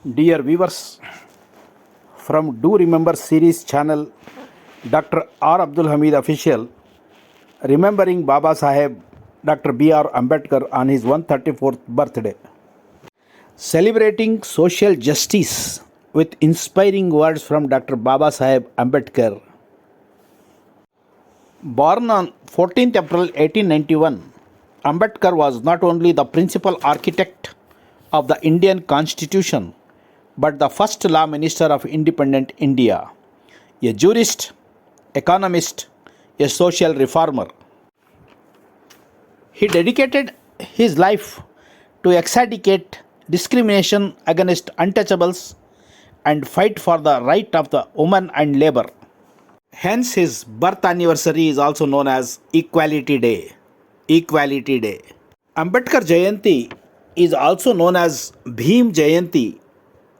Dear viewers, from Do Remember series channel Dr.R.Abdul Hameed official, remembering Baba Saheb Dr.B.R.Ambedkar on his 134th birthday. Celebrating social justice with inspiring words from Dr. Baba Saheb Ambedkar. Born on 14th April 1891, Ambedkar was not only the principal architect of the Indian Constitution but the first law minister of independent India, a jurist, economist, a social reformer. He dedicated his life to eradicate discrimination against untouchables and fight for the right of the woman and labor. Hence, his birth anniversary is also known as Equality Day. Equality Day. Ambedkar Jayanti is also known as Bhim Jayanti,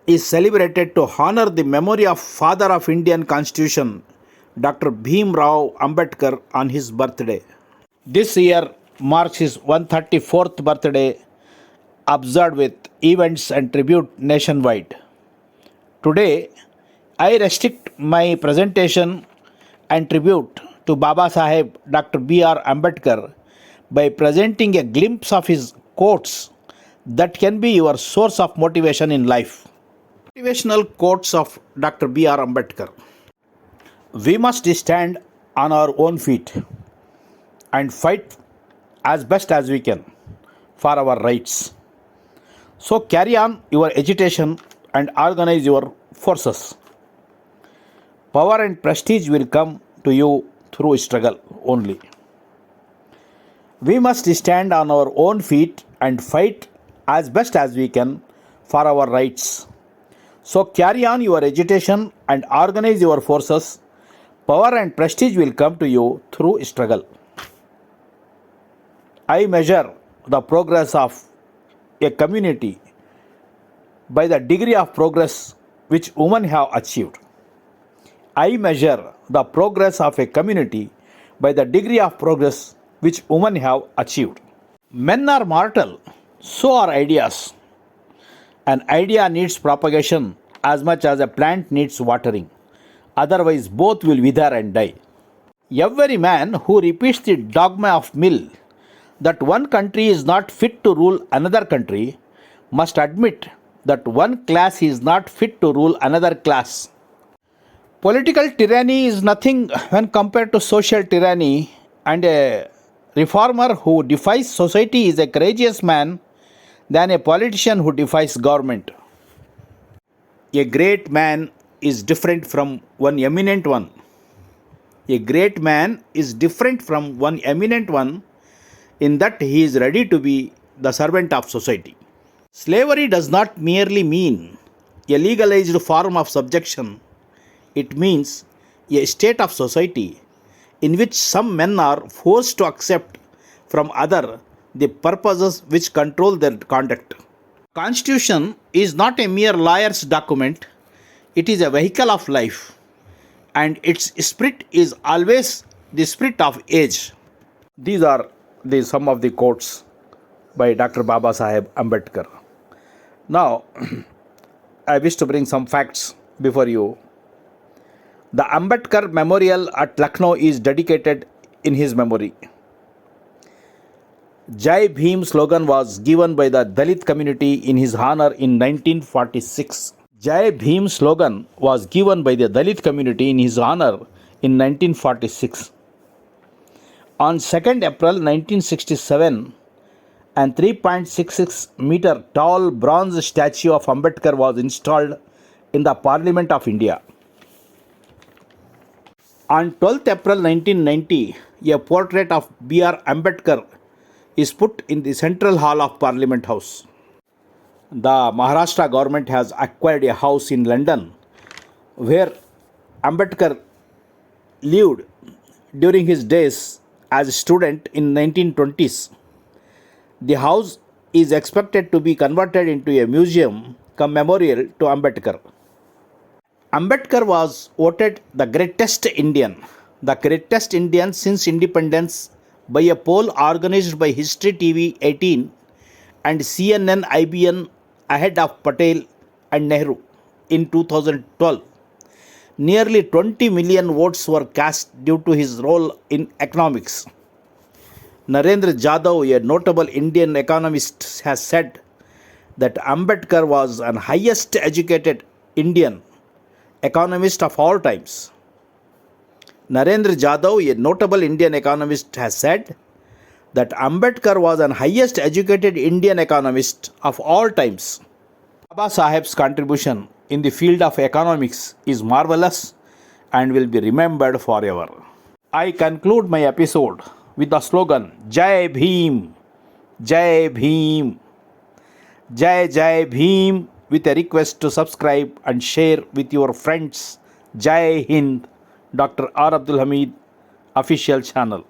is celebrated to honor the memory of Father of Indian Constitution, Dr. B.R.Ambedkar on his birthday. This year marks his 134th birthday, observed with events and tribute nationwide. Today, I restrict my presentation and tribute to Baba Saheb Dr. B.R. Ambedkar by presenting a glimpse of his quotes that can be your source of motivation in life. Motivational quotes of Dr. B.R. Ambedkar. We must stand on our own feet and fight as best as we can for our rights. So carry on your agitation and organize your forces. Power and prestige will come to you through struggle only. We must stand on our own feet and fight as best as we can for our rights. So carry on your agitation and organize your forces. Power and prestige will come to you through struggle. I measure the progress of a community by the degree of progress which women have achieved. I measure the progress of a community by the degree of progress which women have achieved. Men are mortal, so are ideas. An idea needs propagation as much as a plant needs watering. Otherwise, both will wither and die. Every man who repeats the dogma of Mill that one country is not fit to rule another country must admit that one class is not fit to rule another class. Political tyranny is nothing when compared to social tyranny, and a reformer who defies society is a courageous man than a politician who defies government. A great man is different from one eminent one. A great man is different from one eminent one in that he is ready to be the servant of society. Slavery does not merely mean a legalized form of subjection. It means a state of society in which some men are forced to accept from other the purposes which control their conduct. Constitution is not a mere lawyer's document, it is a vehicle of life, and its spirit is always the spirit of age. These are some of the quotes by Dr. Baba Saheb Ambedkar. Now, I wish to bring some facts before you. The Ambedkar Memorial at Lucknow is dedicated in his memory. Jai Bhim slogan was given by the Dalit community in his honor in 1946. Jai Bhim slogan was given by the Dalit community in his honor in 1946. On 2nd April 1967, an 3.66 meter tall bronze statue of Ambedkar was installed in the Parliament of India. On 12th April 1990, a portrait of B.R. Ambedkar is put in the Central Hall of Parliament House. The Maharashtra government has acquired a house in London where Ambedkar lived during his days as a student in 1920s. The house is expected to be converted into a museum cum memorial to Ambedkar. Ambedkar was voted the greatest Indian since independence by a poll organized by History TV 18 and CNN IBN ahead of Patel and Nehru in 2012. Nearly 20 million votes were cast due to his role in economics. Narendra Jadhav, a notable Indian economist, has said that Ambedkar was an highest educated Indian economist of all times. Narendra Jadhav, a notable Indian economist, has said that Ambedkar was an highest educated Indian economist of all times. Baba Saheb's contribution in the field of economics is marvelous and will be remembered forever. I conclude my episode with the slogan Jai Bhim, Jai Bhim, Jai Jai Bhim, with a request to subscribe and share with your friends. Jai Hind, Dr.R.Abdul Hameed official channel.